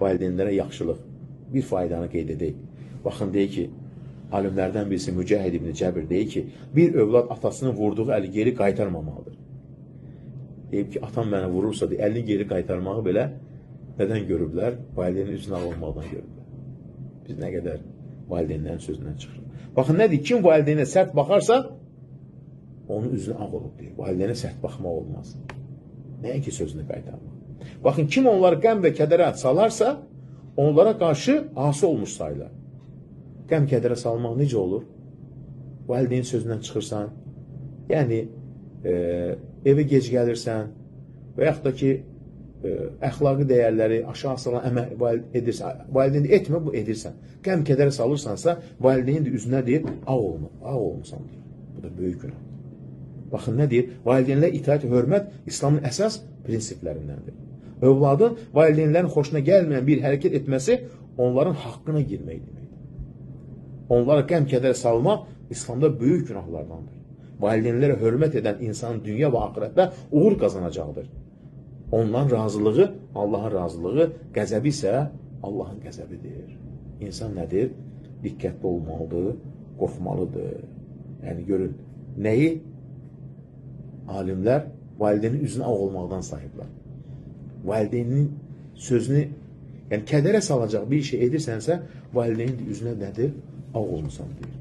valideynlərə yaxşılıq, bir faydanı qeyd edək. Baxın, deyir ki, alimlərdən birisi Mücahid ibn Cəbir deyir ki, bir övlad atasının vurduğu əli geri qaytarmamalıdır. Deyib ki, atam mənə vurursa, əlini geri qaytarmağı belə nədən görüblər? Valideynin üzünə ağ olmaqdan görüblər. Biz nə qədər valideynlərin sözündən çıxırıq. Baxın, nə deyir? Kim valideynə sərt baxarsa, onun üzünə ağ olub deyir. Valideynə sərt baxmaq olmaz. Nəyə ki, sözünü qaytarmaq. Baxın, kim onları qəm və kədərə salarsa, onlara qarşı asi olmuş sayılar. Qəm kədərə salmaq necə olur? Valideyn sözündən çıxırsan, yəni evə gec gəlirsən və yaxud da ki, əxlaqi dəyərləri aşağı salan əməl edirsən. Valideyn etmə, bu edirsən. Qəm kədərə salırsansa, valideyn də üzünə deyir, ağ olmusan deyir. Bu da böyük günah. Baxın, nə deyir? Valideynlərə itaət, hörmət İslamın əsas prinsiplərindəndir. Övladın valideynlərin xoşuna gəlməyən bir hərəkət etməsi onların haqqına girmək deməkdir. Onlara qəm kədərə salmaq İslamda böyük günahlardandır. Valideynlərə hörmət edən insanın dünya və axirətdə uğur qazanacaqdır. Onların razılığı, Allahın razılığı, qəzəbi isə Allahın qəzəbidir. İnsan nədir? Diqqətli olmalıdır, qorxmalıdır. Yəni, görün, nəyi? Alimlər valideynin üzünə ağ olmaqdan sahiblər. Valideynin sözünü, yəni kədərə salacaq bir şey edirsənsə, valideynin üzünə nədir? Ağ olmusan deyir.